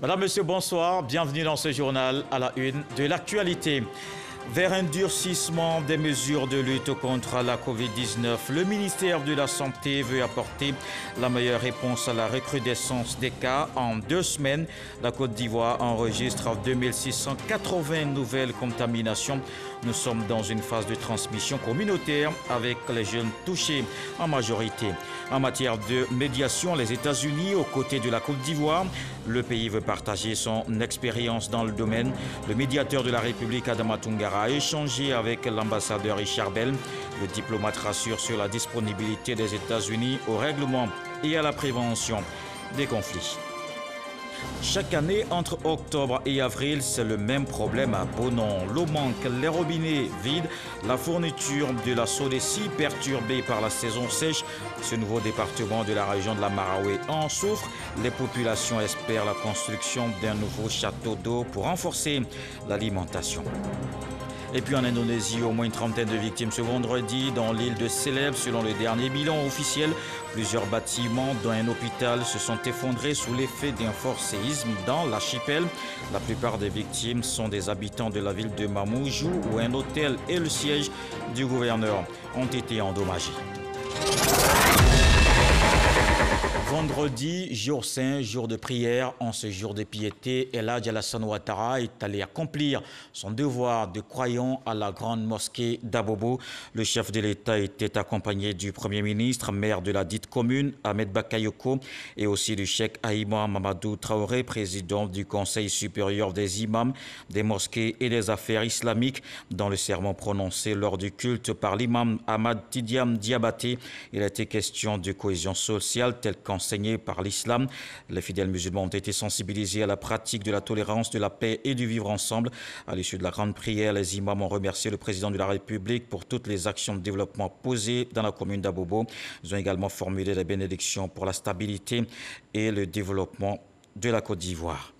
Madame, Monsieur, bonsoir. Bienvenue dans ce journal à la une de l'actualité. Vers un durcissement des mesures de lutte contre la Covid-19, le ministère de la Santé veut apporter la meilleure réponse à la recrudescence des cas. En 2 semaines, la Côte d'Ivoire enregistre 2680 nouvelles contaminations. Nous sommes dans une phase de transmission communautaire avec les jeunes touchés en majorité. En matière de médiation, les États-Unis, aux côtés de la Côte d'Ivoire, le pays veut partager son expérience dans le domaine. Le médiateur de la République, Adama Toungara, a échangé avec l'ambassadeur Richard Bell. Le diplomate rassure sur la disponibilité des États-Unis au règlement et à la prévention des conflits. Chaque année, entre octobre et avril, c'est le même problème à Bonon. L'eau manque, les robinets vides, la fourniture de la Sodeci perturbée par la saison sèche. Ce nouveau département de la région de la Maraoué en souffre. Les populations espèrent la construction d'un nouveau château d'eau pour renforcer l'alimentation. Et puis en Indonésie, au moins une trentaine de victimes ce vendredi dans l'île de Célèbes. Selon le dernier bilan officiel, plusieurs bâtiments dont un hôpital se sont effondrés sous l'effet d'un fort séisme dans l'archipel. La plupart des victimes sont des habitants de la ville de Mamuju où un hôtel et le siège du gouverneur ont été endommagés. Vendredi, jour saint, jour de prière, en ce jour de piété, El Hadj Alassane Ouattara est allé accomplir son devoir de croyant à la grande mosquée d'Abobo. Le chef de l'État était accompagné du Premier ministre, maire de la dite commune, Ahmed Bakayoko, et aussi du cheikh Aïma Mamadou Traoré, président du Conseil supérieur des imams, des mosquées et des affaires islamiques. Dans le sermon prononcé lors du culte par l'imam Ahmad Tidiane Diabaté, il a été question de cohésion sociale telle qu'enseignée par l'islam. Les fidèles musulmans ont été sensibilisés à la pratique de la tolérance, de la paix et du vivre ensemble. À l'issue de la grande prière, les imams ont remercié le président de la République pour toutes les actions de développement posées dans la commune d'Abobo. Ils ont également formulé des bénédictions pour la stabilité et le développement de la Côte d'Ivoire.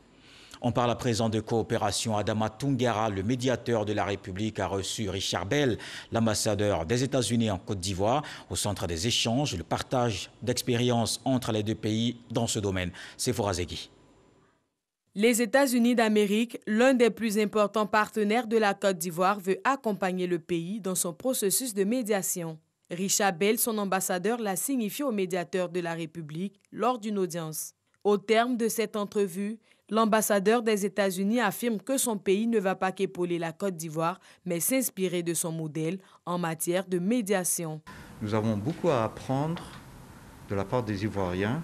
On parle à présent de coopération. Adama Toungara, le médiateur de la République, a reçu Richard Bell, l'ambassadeur des États-Unis en Côte d'Ivoire, au centre des échanges, le partage d'expériences entre les deux pays dans ce domaine. C'est Forazegui. Les États-Unis d'Amérique, l'un des plus importants partenaires de la Côte d'Ivoire, veut accompagner le pays dans son processus de médiation. Richard Bell, son ambassadeur, l'a signifié au médiateur de la République lors d'une audience. Au terme de cette entrevue, l'ambassadeur des États-Unis affirme que son pays ne va pas qu'épauler la Côte d'Ivoire, mais s'inspirer de son modèle en matière de médiation. Nous avons beaucoup à apprendre de la part des Ivoiriens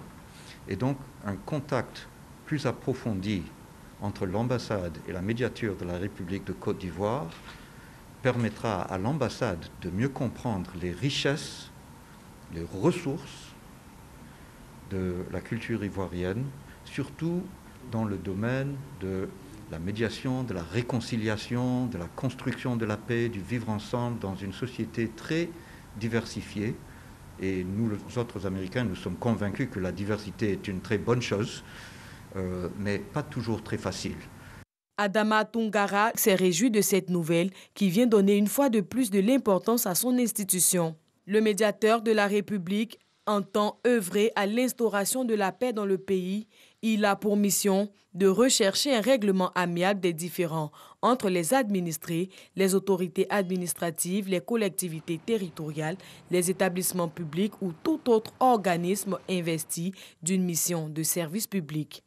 et donc un contact plus approfondi entre l'ambassade et la médiature de la République de Côte d'Ivoire permettra à l'ambassade de mieux comprendre les richesses, les ressources de la culture ivoirienne, surtout dans le domaine de la médiation, de la réconciliation, de la construction de la paix, du vivre ensemble dans une société très diversifiée. Et nous, les autres Américains, nous sommes convaincus que la diversité est une très bonne chose, mais pas toujours très facile. Adama Toungara s'est réjoui de cette nouvelle qui vient donner une fois de plus de l'importance à son institution. Le médiateur de la République entend œuvrer à l'instauration de la paix dans le pays. Il a pour mission de rechercher un règlement amiable des différends entre les administrés, les autorités administratives, les collectivités territoriales, les établissements publics ou tout autre organisme investi d'une mission de service public.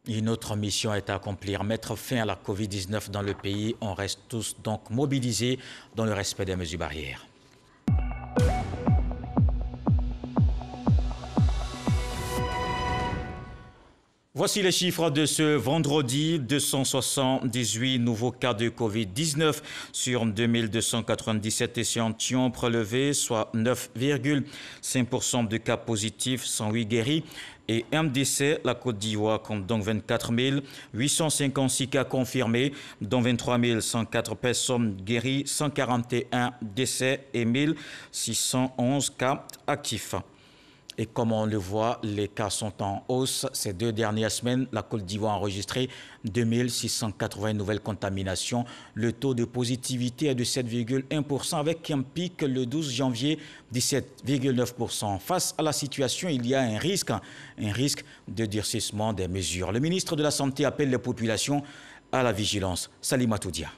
Une autre mission est à accomplir, mettre fin à la Covid-19 dans le pays. On reste tous donc mobilisés dans le respect des mesures barrières. Voici les chiffres de ce vendredi. 278 nouveaux cas de Covid-19 sur 2297 échantillons prélevés, soit 9,5% de cas positifs, 108 guéris et un décès. La Côte d'Ivoire compte donc 24 856 cas confirmés, dont 23 104 personnes guéries, 141 décès et 1611 cas actifs. Et comme on le voit, les cas sont en hausse. Ces 2 dernières semaines, la Côte d'Ivoire a enregistré 2680 nouvelles contaminations. Le taux de positivité est de 7,1% avec un pic le 12 janvier, 17,9%. Face à la situation, il y a un risque de durcissement des mesures. Le ministre de la Santé appelle les populations à la vigilance. Salimatou Dia.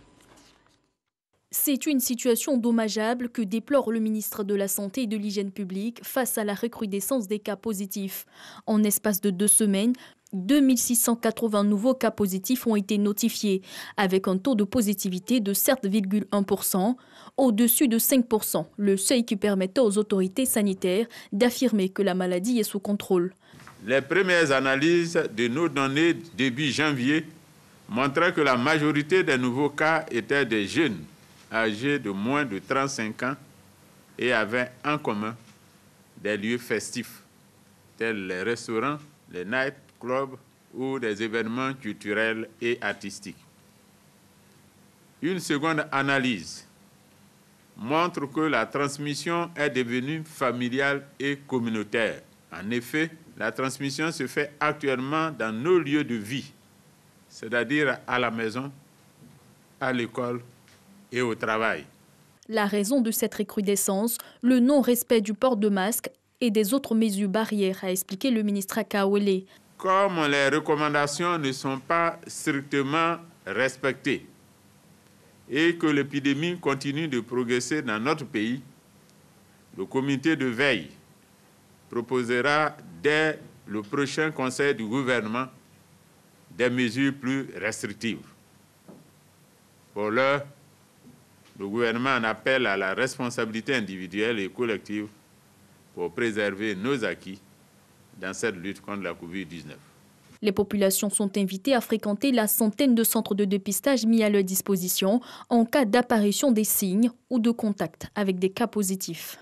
C'est une situation dommageable que déplore le ministre de la Santé et de l'Hygiène publique face à la recrudescence des cas positifs. En espace de 2 semaines, 2680 nouveaux cas positifs ont été notifiés, avec un taux de positivité de 7,1%, au-dessus de 5%, le seuil qui permettait aux autorités sanitaires d'affirmer que la maladie est sous contrôle. Les premières analyses de nos données début janvier montraient que la majorité des nouveaux cas étaient des jeunes âgés de moins de 35 ans et avaient en commun des lieux festifs, tels les restaurants, les nightclubs ou des événements culturels et artistiques. Une seconde analyse montre que la transmission est devenue familiale et communautaire. En effet, la transmission se fait actuellement dans nos lieux de vie, c'est-à-dire à la maison, à l'école et au travail. La raison de cette recrudescence, le non-respect du port de masque et des autres mesures barrières, a expliqué le ministre Akaolé. Comme les recommandations ne sont pas strictement respectées et que l'épidémie continue de progresser dans notre pays, le comité de veille proposera dès le prochain conseil du gouvernement des mesures plus restrictives. Pour l'heure, le gouvernement en appelle à la responsabilité individuelle et collective pour préserver nos acquis dans cette lutte contre la COVID-19. Les populations sont invitées à fréquenter la centaine de centres de dépistage mis à leur disposition en cas d'apparition des signes ou de contact avec des cas positifs.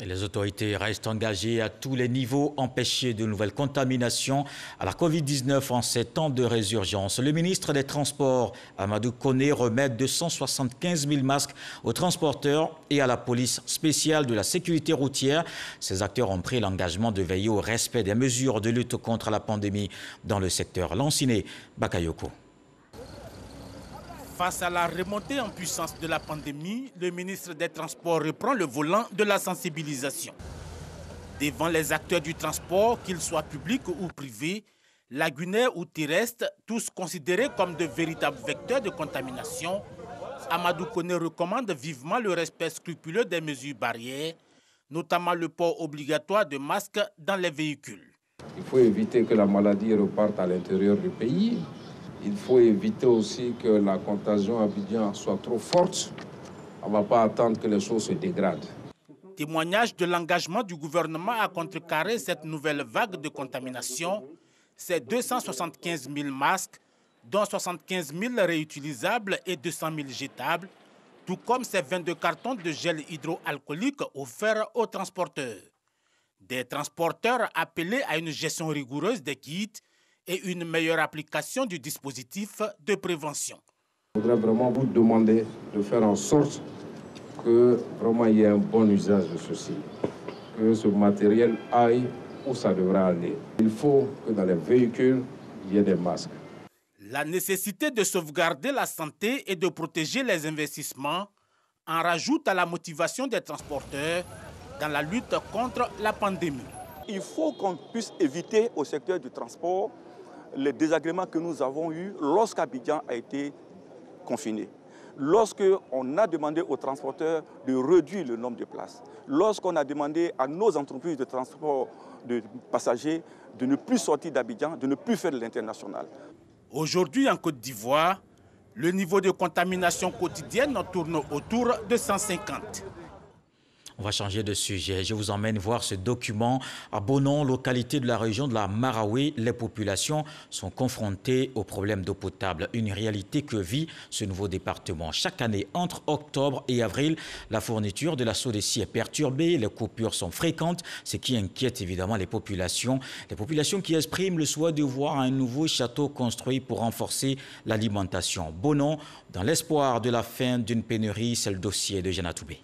Et les autorités restent engagées à tous les niveaux, empêcher de nouvelles contaminations à la COVID-19 en ces temps de résurgence. Le ministre des Transports, Amadou Koné, remet 275 000 masques aux transporteurs et à la police spéciale de la sécurité routière. Ces acteurs ont pris l'engagement de veiller au respect des mesures de lutte contre la pandémie dans le secteur. Lanciné Bakayoko. Face à la remontée en puissance de la pandémie, le ministre des Transports reprend le volant de la sensibilisation. Devant les acteurs du transport, qu'ils soient publics ou privés, lagunaires ou terrestres, tous considérés comme de véritables vecteurs de contamination, Amadou Koné recommande vivement le respect scrupuleux des mesures barrières, notamment le port obligatoire de masques dans les véhicules. Il faut éviter que la maladie reparte à l'intérieur du pays. Il faut éviter aussi que la contagion à Abidjan soit trop forte. On ne va pas attendre que les choses se dégradent. Témoignage de l'engagement du gouvernement à contrecarrer cette nouvelle vague de contamination, c'est 275 000 masques, dont 75 000 réutilisables et 200 000 jetables, tout comme ces 22 cartons de gel hydroalcoolique offerts aux transporteurs. Des transporteurs appelés à une gestion rigoureuse des kits et une meilleure application du dispositif de prévention. Je voudrais vraiment vous demander de faire en sorte que vraiment il y ait un bon usage de ceci, que ce matériel aille où ça devrait aller. Il faut que dans les véhicules, il y ait des masques. La nécessité de sauvegarder la santé et de protéger les investissements en rajoute à la motivation des transporteurs dans la lutte contre la pandémie. Il faut qu'on puisse éviter au secteur du transport les désagréments que nous avons eus lorsqu'Abidjan a été confiné. Lorsqu'on a demandé aux transporteurs de réduire le nombre de places. Lorsqu'on a demandé à nos entreprises de transport de passagers de ne plus sortir d'Abidjan, de ne plus faire de l'international. Aujourd'hui en Côte d'Ivoire, le niveau de contamination quotidienne tourne autour de 150. On va changer de sujet. Je vous emmène voir ce document. À Bonon, localité de la région de la Maraoué, les populations sont confrontées aux problèmes d'eau potable. Une réalité que vit ce nouveau département. Chaque année, entre octobre et avril, la fourniture de la SODECI est perturbée. Les coupures sont fréquentes, ce qui inquiète évidemment les populations. Les populations qui expriment le souhait de voir un nouveau château construit pour renforcer l'alimentation. Bonon, dans l'espoir de la fin d'une pénurie, c'est le dossier de Jeanna Toubé.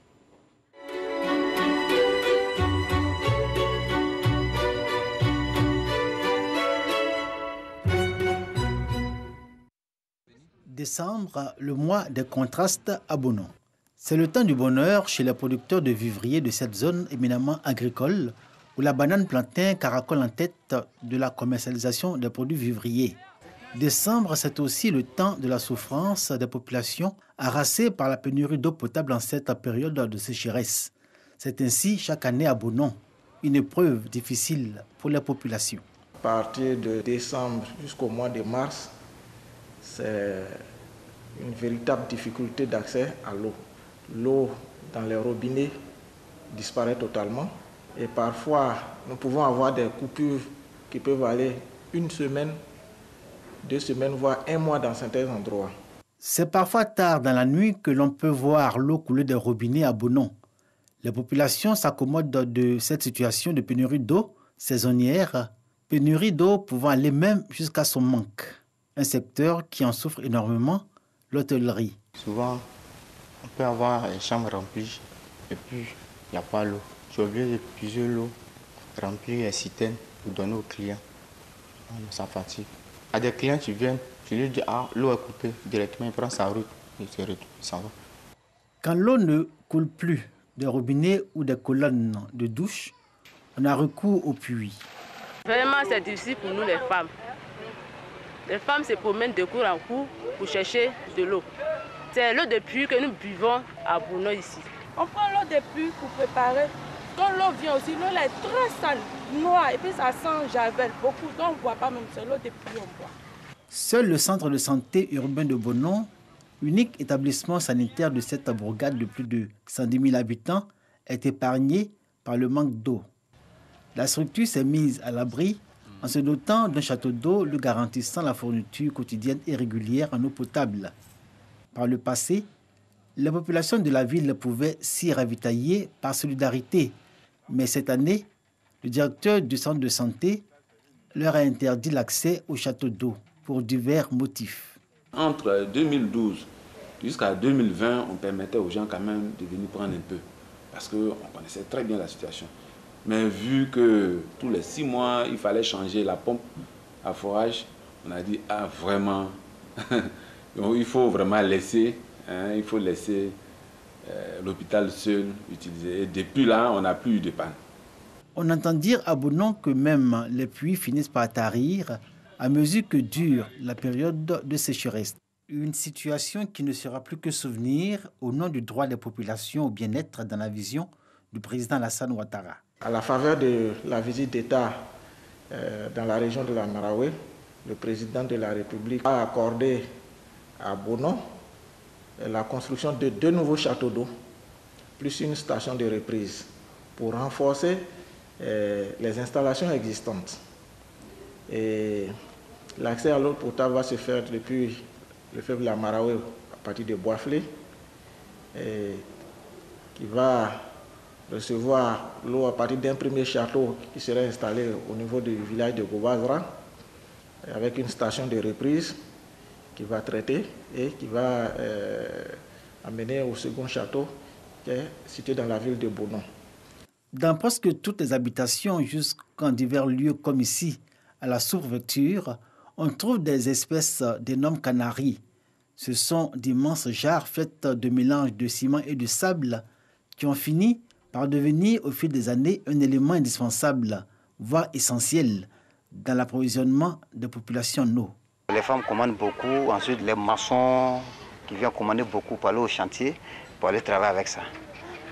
Décembre, le mois des contrastes à Bonon. C'est le temps du bonheur chez les producteurs de vivriers de cette zone éminemment agricole où la banane plantain caracole en tête de la commercialisation des produits vivriers. Décembre, c'est aussi le temps de la souffrance des populations harassées par la pénurie d'eau potable en cette période de sécheresse. C'est ainsi chaque année à Bonon, une épreuve difficile pour les populations. À partir de décembre jusqu'au mois de mars, c'est une véritable difficulté d'accès à l'eau. L'eau dans les robinets disparaît totalement et parfois nous pouvons avoir des coupures qui peuvent aller une semaine, 2 semaines, voire 1 mois dans certains endroits. C'est parfois tard dans la nuit que l'on peut voir l'eau couler des robinets à Bonon. Les populations s'accommodent de cette situation de pénurie d'eau saisonnière, pénurie d'eau pouvant aller même jusqu'à son manque. Un secteur qui en souffre énormément, l'hôtellerie. Souvent, on peut avoir les chambres remplies et puis il n'y a pas l'eau. J'ai obligé de puiser l'eau, remplir les citernes pour donner aux clients. Ça fatigue. À des clients qui viennent, je lui dis l'eau est coupée directement, il prend sa route et se retrouve, il s'en va. Quand l'eau ne coule plus des robinets ou des colonnes de douche, on a recours au puits. Vraiment, c'est difficile pour nous les femmes. Les femmes se promènent de cour en cour pour chercher de l'eau. C'est l'eau de puits que nous buvons à Bonon ici. On prend l'eau de puits pour préparer. Quand l'eau vient aussi, l'eau est très sale, noire, et puis ça sent javel beaucoup. Donc on ne boit pas même, c'est l'eau de puits on boit. Seul le centre de santé urbain de Bonon, unique établissement sanitaire de cette bourgade de plus de 110 000 habitants, est épargné par le manque d'eau. La structure s'est mise à l'abri en se dotant d'un château d'eau lui garantissant la fourniture quotidienne et régulière en eau potable. Par le passé, les populations de la ville pouvaient s'y ravitailler par solidarité, mais cette année, le directeur du centre de santé leur a interdit l'accès au château d'eau pour divers motifs. Entre 2012 jusqu'à 2020, on permettait aux gens quand même de venir prendre un peu, parce qu'on connaissait très bien la situation. Mais vu que tous les 6 mois, il fallait changer la pompe à forage, on a dit, vraiment, il faut vraiment laisser, il faut laisser l'hôpital seul utiliser. Et depuis là, on n'a plus eu de panne. On entend dire à Bonon que même les puits finissent par tarir à mesure que dure la période de sécheresse. Une situation qui ne sera plus que souvenir au nom du droit des populations au bien-être dans la vision du président Alassane Ouattara. À la faveur de la visite d'État dans la région de la Maraoué, le président de la République a accordé à Bonon la construction de 2 nouveaux châteaux d'eau, plus une station de reprise, pour renforcer les installations existantes. Et l'accès à l'eau potable va se faire depuis le fleuve de la Maraoué à partir de Boisflé, qui va recevoir l'eau à partir d'un premier château qui serait installé au niveau du village de Gobazra, avec une station de reprise qui va traiter et qui va amener au second château qui est situé dans la ville de Bonon. Dans presque toutes les habitations, jusqu'en divers lieux comme ici, à la sous-préfecture, on trouve des espèces d'énormes canaries. Ce sont d'immenses jarres faites de mélange de ciment et de sable qui ont fini par devenir au fil des années un élément indispensable, voire essentiel, dans l'approvisionnement des populations en eau. Les femmes commandent beaucoup, ensuite les maçons qui viennent commander beaucoup pour aller au chantier, pour aller travailler avec ça.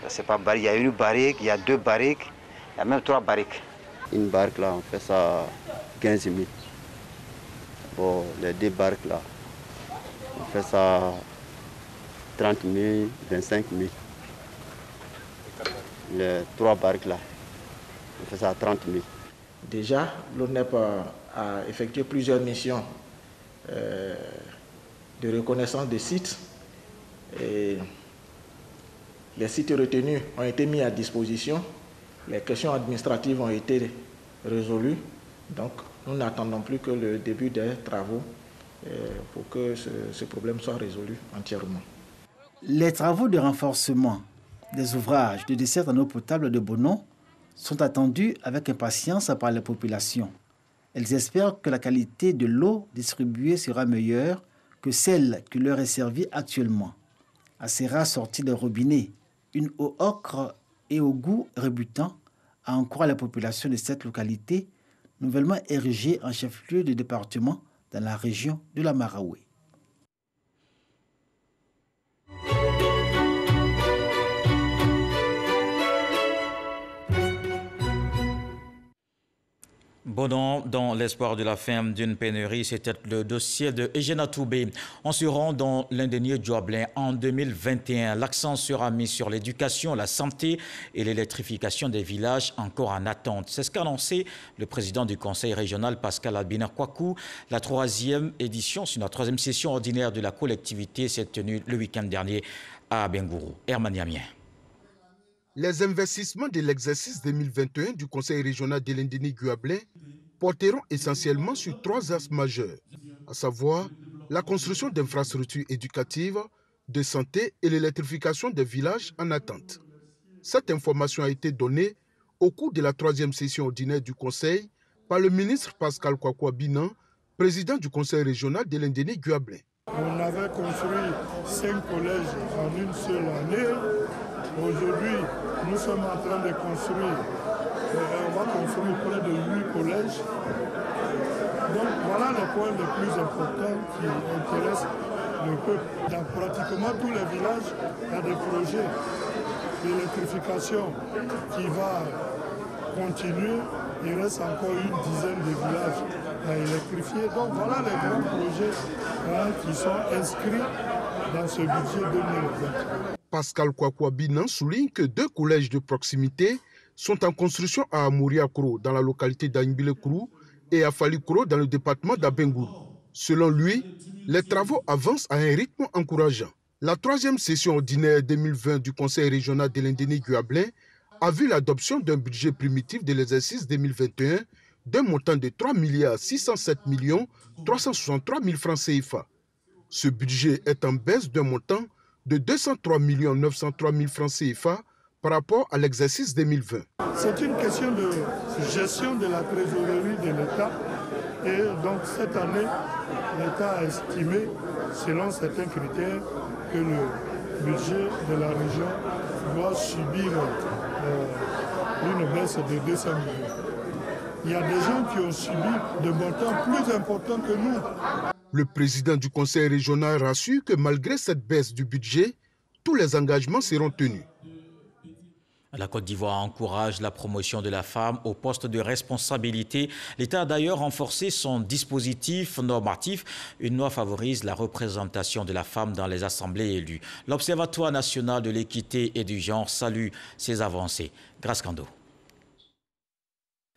C'est pas barrique. Il y a une barrique, il y a 2 barriques, il y a même 3 barriques. Une barque là, on fait ça 15 000. Bon, les 2 barques là, on fait ça 30 000, 25 000. Les 3 barques là, on fait ça à 30 000. Déjà, l'ONEP a effectué plusieurs missions de reconnaissance des sites. Et les sites retenus ont été mis à disposition. Les questions administratives ont été résolues. Donc, nous n'attendons plus que le début des travaux pour que ce problème soit résolu entièrement. Les travaux de renforcement des ouvrages de desserte en eau potable de Bonon sont attendus avec impatience par les populations. Elles espèrent que la qualité de l'eau distribuée sera meilleure que celle qui leur est servie actuellement. Assez rare sortie de robinet, une eau ocre et au goût rebutant a encouragé la population de cette localité, nouvellement érigée en chef-lieu de département dans la région de la Maraoué. Bonon, dans l'espoir de la fin d'une pénurie, c'était le dossier de Eugène Toubé. On se rend dans l'indénié Djoablin en 2021. L'accent sera mis sur l'éducation, la santé et l'électrification des villages encore en attente. C'est ce qu'a annoncé le président du conseil régional, Pascal Albina Kwaku. La troisième session ordinaire de la collectivité s'est tenue le week-end dernier à Bengourou. Herman Yamien. Les investissements de l'exercice 2021 du Conseil régional de l'Indénie-Djoablin porteront essentiellement sur 3 axes majeurs, à savoir la construction d'infrastructures éducatives, de santé et l'électrification des villages en attente. Cette information a été donnée au cours de la 3e session ordinaire du Conseil par le ministre Pascal Kwaku Binan, président du Conseil régional de l'Indénie-Djoablin. On avait construit 5 collèges en une seule année. Aujourd'hui, nous sommes en train de construire, on va construire près de 8 collèges. Donc voilà les points les plus importants qui intéressent le peuple. Dans pratiquement tous les villages, il y a des projets d'électrification qui vont continuer. Il reste encore une dizaine de villages à électrifier. Donc voilà les grands projets qui sont inscrits dans ce budget 2020. Pascal Kwaku Binan souligne que 2 collèges de proximité sont en construction à Amouria-Kro, dans la localité d'Angbile-Krou, et à Fali-Kro, dans le département d'Abengourou. Selon lui, les travaux avancent à un rythme encourageant. La 3e session ordinaire 2020 du Conseil régional de l'Indénie-Djoablin a vu l'adoption d'un budget primitif de l'exercice 2021 d'un montant de 3 607 363 000 francs CFA. Ce budget est en baisse d'un montant de 203 903 000 francs CFA par rapport à l'exercice 2020. C'est une question de gestion de la trésorerie de l'État. Et donc cette année, l'État a estimé, selon certains critères, que le budget de la région doit subir une baisse de 200 millions. Il y a des gens qui ont subi des montants plus importants que nous. Le président du conseil régional rassure que malgré cette baisse du budget, tous les engagements seront tenus. La Côte d'Ivoire encourage la promotion de la femme au poste de responsabilité. L'État a d'ailleurs renforcé son dispositif normatif. Une loi favorise la représentation de la femme dans les assemblées élues. L'Observatoire national de l'équité et du genre salue ces avancées. Grace Kando.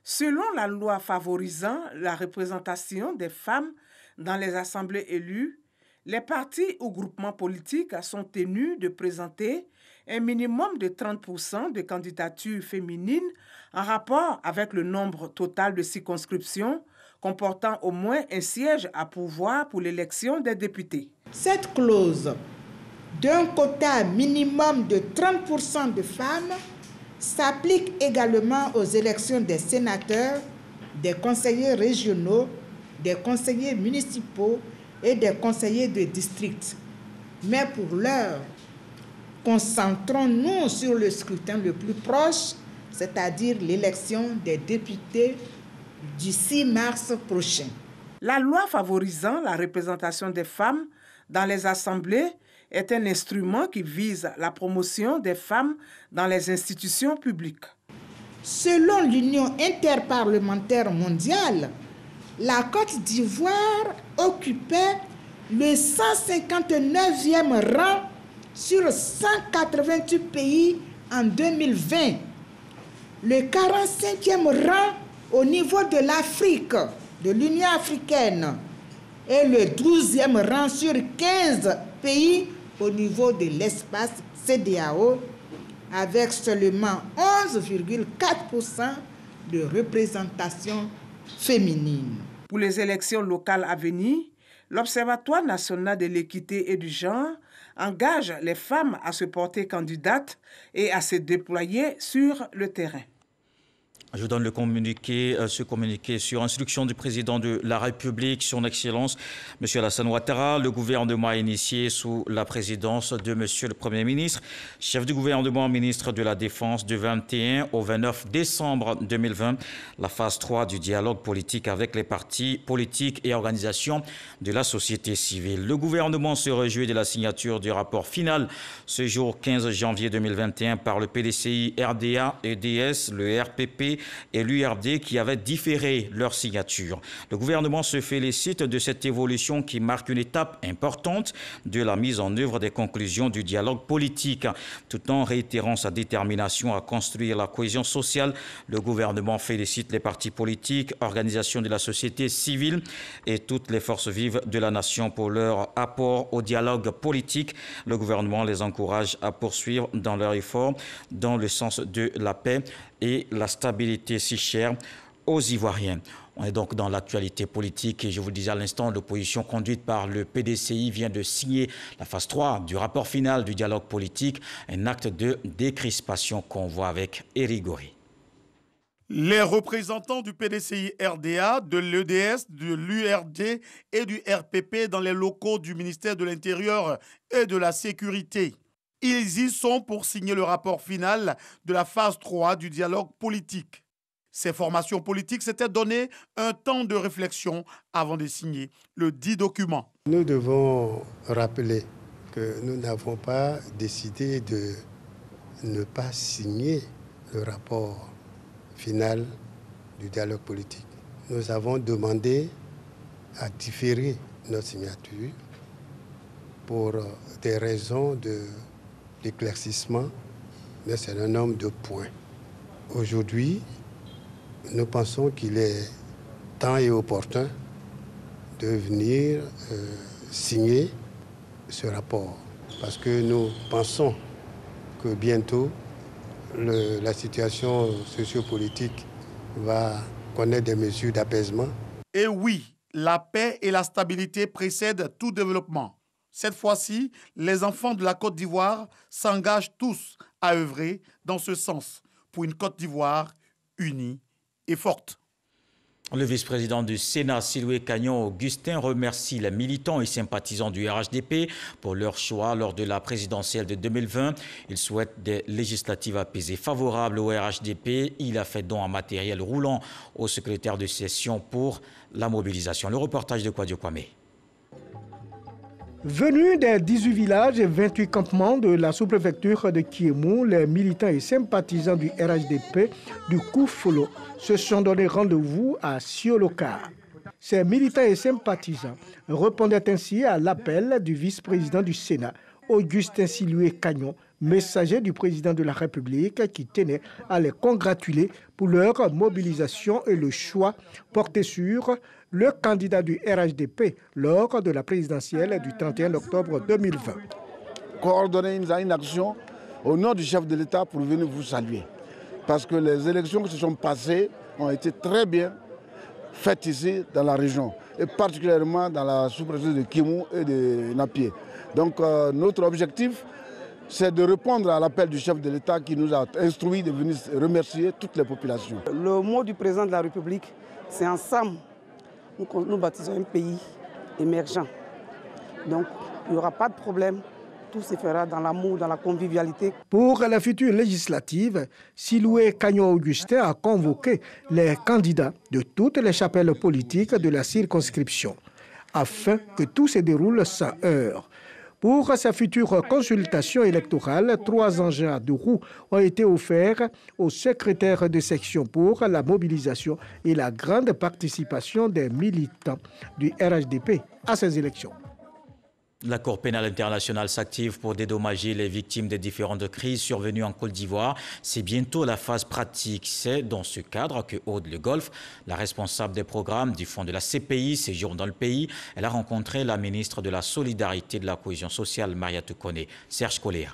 Selon la loi favorisant la représentation des femmes dans les assemblées élues, les partis ou groupements politiques sont tenus de présenter un minimum de 30% de candidatures féminines en rapport avec le nombre total de circonscriptions comportant au moins un siège à pourvoir pour l'élection des députés. Cette clause d'un quota minimum de 30% de femmes s'applique également aux élections des sénateurs, des conseillers régionaux, des conseillers municipaux et des conseillers de district. Mais pour l'heure, concentrons-nous sur le scrutin le plus proche, c'est-à-dire l'élection des députés du 6 mars prochain. La loi favorisant la représentation des femmes dans les assemblées est un instrument qui vise la promotion des femmes dans les institutions publiques. Selon l'Union interparlementaire mondiale, la Côte d'Ivoire occupait le 159e rang sur 188 pays en 2020, le 45e rang au niveau de l'Afrique, de l'Union africaine, et le 12e rang sur 15 pays au niveau de l'espace CEDEAO, avec seulement 11,4% de représentation féminine. Pour les élections locales à venir, l'Observatoire national de l'équité et du genre engage les femmes à se porter candidates et à se déployer sur le terrain. Je donne ce communiqué sur instruction du président de la République, son Excellence, M. Alassane Ouattara. Le gouvernement a initié sous la présidence de M. le Premier ministre, chef du gouvernement, ministre de la Défense, du 21 au 29 décembre 2020, la phase 3 du dialogue politique avec les partis politiques et organisations de la société civile. Le gouvernement se réjouit de la signature du rapport final ce jour 15 janvier 2021 par le PDCI, RDA, EDS, le RPP et l'URD qui avaient différé leur signature. Le gouvernement se félicite de cette évolution qui marque une étape importante de la mise en œuvre des conclusions du dialogue politique. Tout en réitérant sa détermination à construire la cohésion sociale, le gouvernement félicite les partis politiques, organisations de la société civile et toutes les forces vives de la nation pour leur apport au dialogue politique. Le gouvernement les encourage à poursuivre dans leur effort dans le sens de la paix et la stabilité si chère aux Ivoiriens. On est donc dans l'actualité politique et je vous le disais à l'instant, l'opposition conduite par le PDCI vient de signer la phase 3 du rapport final du dialogue politique, un acte de décrispation qu'on voit avec Éric Goré. Les représentants du PDCI RDA, de l'EDS, de l'URD et du RPP dans les locaux du ministère de l'Intérieur et de la Sécurité. Ils y sont pour signer le rapport final de la phase 3 du dialogue politique. Ces formations politiques s'étaient donné un temps de réflexion avant de signer le dit document. Nous devons rappeler que nous n'avons pas décidé de ne pas signer le rapport final du dialogue politique. Nous avons demandé à différer notre signature pour des raisons d'éclaircissement d'un certain nombre de points. Aujourd'hui, nous pensons qu'il est temps et opportun de venir signer ce rapport parce que nous pensons que bientôt la situation sociopolitique va connaître des mesures d'apaisement. Et oui, la paix et la stabilité précèdent tout développement. Cette fois-ci, les enfants de la Côte d'Ivoire s'engagent tous à œuvrer dans ce sens pour une Côte d'Ivoire unie et forte. Le vice-président du Sénat, Siloué Kagnon Augustin, remercie les militants et sympathisants du RHDP pour leur choix lors de la présidentielle de 2020. Il souhaite des législatives apaisées favorables au RHDP. Il a fait don en matériel roulant au secrétaire de session pour la mobilisation. Le reportage de Kwadio Kwame. Venus des 18 villages et 28 campements de la sous-préfecture de Kiemou, les militants et sympathisants du RHDP du Koufolo se sont donné rendez-vous à Sioloka. Ces militants et sympathisants répondaient ainsi à l'appel du vice-président du Sénat, Augustin Siloué Kagnon, messager du président de la République qui tenait à les congratuler pour leur mobilisation et le choix porté sur le candidat du RHDP lors de la présidentielle du 31 octobre 2020. Coordonner une action au nom du chef de l'État pour venir vous saluer. Parce que les élections qui se sont passées ont été très bien faites ici dans la région, et particulièrement dans la sous-préfecture de Kiemou et de Napié. Donc notre objectif, c'est de répondre à l'appel du chef de l'État qui nous a instruit de venir remercier toutes les populations. Le mot du président de la République, c'est ensemble. Nous bâtissons un pays émergent. Donc, il n'y aura pas de problème. Tout se fera dans l'amour, dans la convivialité. Pour la future législative, Siloué Kagnon Augustin a convoqué les candidats de toutes les chapelles politiques de la circonscription afin que tout se déroule sans heurts. Pour sa future consultation électorale, 3 engins de roues ont été offerts au secrétaire de section pour la mobilisation et la grande participation des militants du RHDP à ces élections. La Cour pénale internationale s'active pour dédommager les victimes des différentes crises survenues en Côte d'Ivoire. C'est bientôt la phase pratique. C'est dans ce cadre que Aude Le Golf, la responsable des programmes du fonds de la CPI, séjourne dans le pays. Elle a rencontré la ministre de la Solidarité et de la Cohésion sociale, Maria Toukoné. Serge Coléa.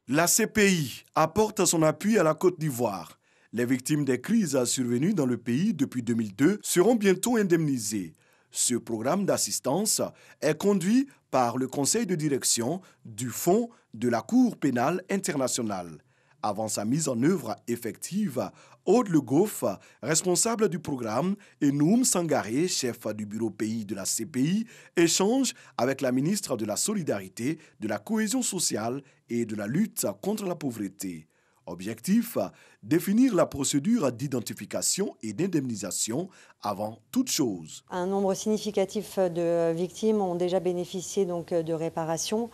La CPI apporte son appui à la Côte d'Ivoire. Les victimes des crises survenues dans le pays depuis 2002 seront bientôt indemnisées. Ce programme d'assistance est conduit par le conseil de direction du Fonds de la Cour pénale internationale. Avant sa mise en œuvre effective Aude Le Goff, responsable du programme, et Noum Sangaré, chef du bureau pays de la CPI, échangent avec la ministre de la Solidarité, de la Cohésion sociale et de la lutte contre la pauvreté. Objectif, définir la procédure d'identification et d'indemnisation avant toute chose. Un nombre significatif de victimes ont déjà bénéficié donc, de réparation.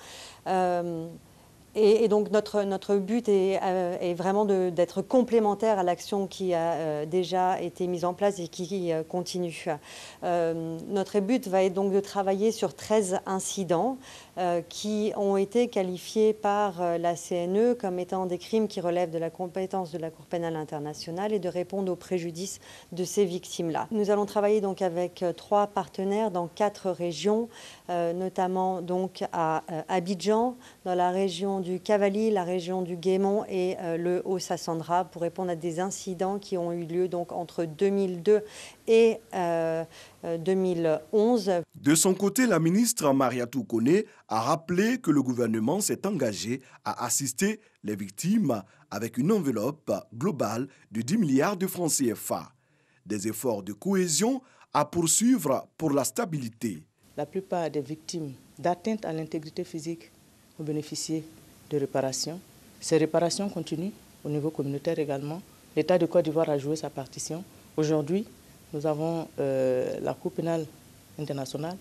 Et donc notre but est vraiment d'être complémentaire à l'action qui a déjà été mise en place et qui continue. Notre but va être donc de travailler sur 13 incidents qui ont été qualifiés par la CNE comme étant des crimes qui relèvent de la compétence de la Cour pénale internationale et de répondre aux préjudices de ces victimes-là. Nous allons travailler donc avec 3 partenaires dans 4 régions, notamment donc à Abidjan, dans la région du Cavali, la région du Guémont et le Haut-Sassandra pour répondre à des incidents qui ont eu lieu donc entre 2002 et 2011. De son côté, la ministre Mariatou Kone a rappelé que le gouvernement s'est engagé à assister les victimes avec une enveloppe globale de 10 milliards de francs CFA. Des efforts de cohésion à poursuivre pour la stabilité. La plupart des victimes d'atteinte à l'intégrité physique ont bénéficié de réparations. Ces réparations continuent au niveau communautaire également. L'État de Côte d'Ivoire a joué sa partition. Aujourd'hui, nous avons la Cour pénale internationale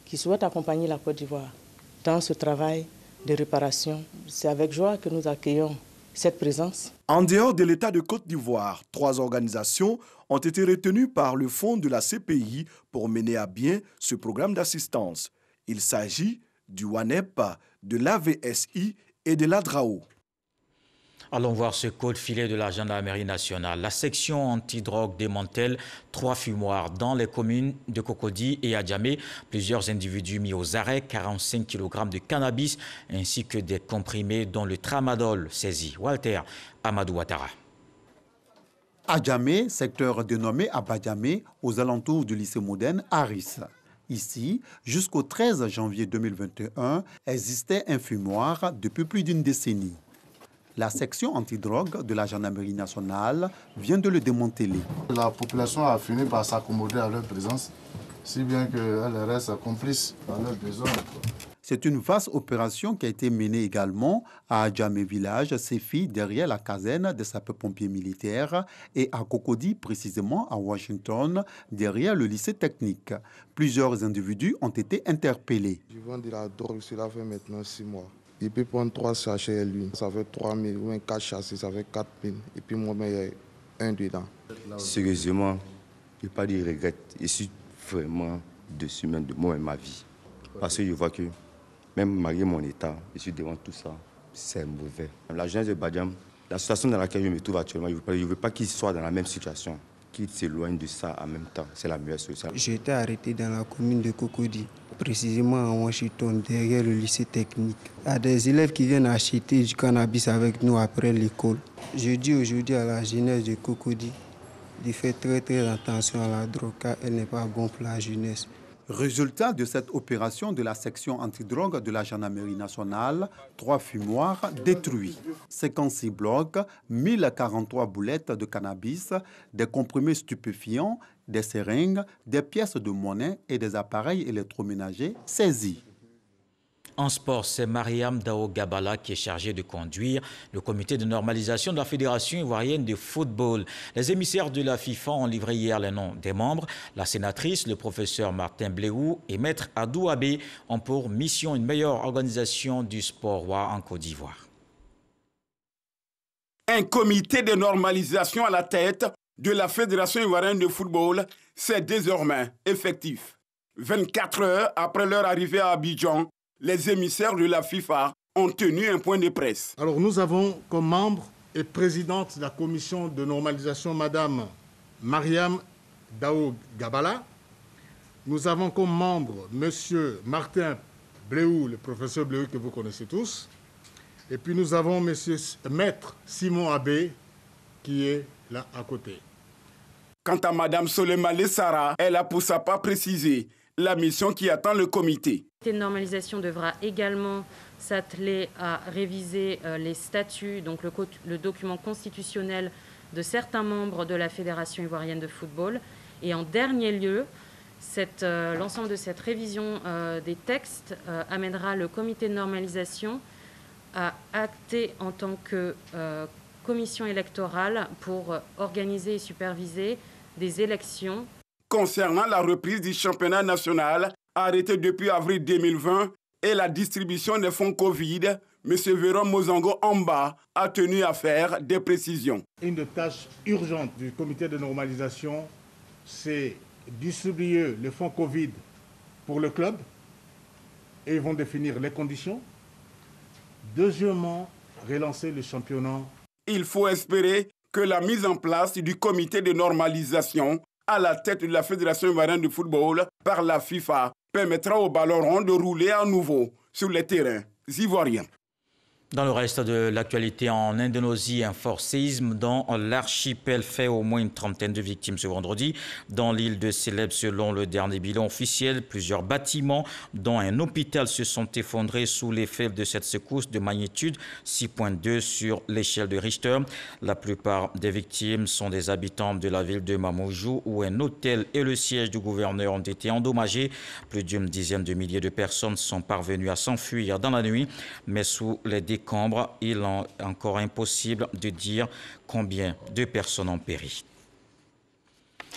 qui souhaite accompagner la Côte d'Ivoire dans ce travail de réparation. C'est avec joie que nous accueillons cette présence. En dehors de l'État de Côte d'Ivoire, 3 organisations ont été retenues par le fonds de la CPI pour mener à bien ce programme d'assistance. Il s'agit du WANEP, de l'AVSI et de l'ADRAO. Allons voir ce code filet de la gendarmerie nationale. La section antidrogue démantèle 3 fumoirs dans les communes de Cocody et Adjamé. Plusieurs individus mis aux arrêts, 45 kg de cannabis ainsi que des comprimés dont le tramadol saisi. Walter Amadou Ouattara. Adjamé, secteur dénommé Abadjamé, aux alentours du lycée moderne Harris. Ici, jusqu'au 13 janvier 2021, existait un fumoir depuis plus d'une décennie. La section antidrogue de la gendarmerie nationale vient de le démanteler. La population a fini par s'accommoder à leur présence, si bien qu'elle reste complice à leurs besoins. C'est une vaste opération qui a été menée également à Adjamé village, Séfi, derrière la caserne des sapeurs-pompiers militaires, et à Cocody, précisément à Washington, derrière le lycée technique. Plusieurs individus ont été interpellés. Je vends de la drogue, cela fait maintenant 6 mois. Il peut prendre 3 sachets lui, ça fait 3 000, ou 4 châssis, ça fait 4 000. Et puis moi-même, il y a un dedans. Sérieusement, je ne vais pas dire regrette. Je suis vraiment dessus même de moi et ma vie. Parce que je vois que même malgré mon état, je suis devant tout ça, c'est mauvais. La jeunesse de Badiam, la situation dans laquelle je me trouve actuellement, je ne veux pas qu'ils soient dans la même situation, qu'ils s'éloignent de ça en même temps. C'est la meilleure solution. J'ai été arrêté dans la commune de Cocody, précisément à Washington, derrière le lycée technique. Il y a des élèves qui viennent acheter du cannabis avec nous après l'école. Je dis aujourd'hui à la jeunesse de Cocody de faire très attention à la drogue car elle n'est pas bonne pour la jeunesse. Résultat de cette opération de la section antidrogue de la gendarmerie nationale, 3 fumoirs détruits, 56 blocs, 1043 boulettes de cannabis, des comprimés stupéfiants, des seringues, des pièces de monnaie et des appareils électroménagers saisis. En sport, c'est Mariam Dao Gabala qui est chargé de conduire le comité de normalisation de la Fédération ivoirienne de football. Les émissaires de la FIFA ont livré hier les noms des membres. La sénatrice, le professeur Martin Bléou et Maître Adou Abe ont pour mission une meilleure organisation du sport roi en Côte d'Ivoire. Un comité de normalisation à la tête de la Fédération ivoirienne de football, c'est désormais effectif. 24 heures après leur arrivée à Abidjan, les émissaires de la FIFA ont tenu un point de presse. Alors nous avons comme membre et présidente de la commission de normalisation Madame Mariam Dao Gabala. Nous avons comme membre Monsieur Martin Bléou, le professeur Bléou que vous connaissez tous. Et puis nous avons Maître Simon Abbé qui est là à côté. Quant à Madame Soleimane Sarah, elle a pour sa part précisé la mission qui attend le comité. Le comité de normalisation devra également s'atteler à réviser les statuts, donc le document constitutionnel de certains membres de la Fédération ivoirienne de football. Et en dernier lieu, l'ensemble de cette révision des textes amènera le comité de normalisation à acter en tant que commission électorale pour organiser et superviser des élections. Concernant la reprise du championnat national, arrêté depuis avril 2020, et la distribution des fonds Covid, M. Véron Mozango Amba a tenu à faire des précisions. Une des tâches urgentes du comité de normalisation, c'est distribuer le fonds Covid pour le club, et ils vont définir les conditions. Deuxièmement, relancer le championnat. Il faut espérer que la mise en place du comité de normalisation à la tête de la Fédération ivoirienne de football par la FIFA permettra aux ballons ronds de rouler à nouveau sur les terrains ivoiriens. Dans le reste de l'actualité, en Indonésie, un fort séisme dans l'archipel fait au moins une trentaine de victimes ce vendredi. Dans l'île de Célèbes, selon le dernier bilan officiel, plusieurs bâtiments, dont un hôpital, se sont effondrés sous l'effet de cette secousse de magnitude 6.2 sur l'échelle de Richter. La plupart des victimes sont des habitants de la ville de Mamoudzou, où un hôtel et le siège du gouverneur ont été endommagés. Plus d'une dizaine de milliers de personnes sont parvenues à s'enfuir dans la nuit, mais sous les décombres, il est encore impossible de dire combien de personnes ont péri.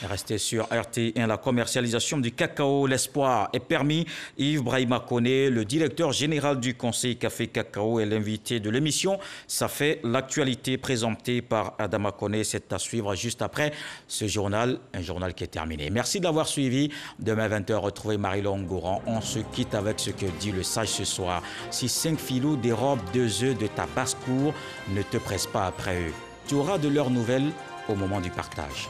Restez sur RT1, la commercialisation du cacao, l'espoir est permis. Yves Brahima Koné, le directeur général du Conseil Café Cacao, est l'invité de l'émission. Ça fait l'actualité présentée par Adama Koné. C'est à suivre juste après ce journal, un journal qui est terminé. Merci d'avoir suivi. Demain 20h, retrouvez Marie-Laure Goran. On se quitte avec ce que dit le sage ce soir. Si 5 filous dérobent 2 œufs de ta basse-cour, ne te presse pas après eux. Tu auras de leurs nouvelles au moment du partage.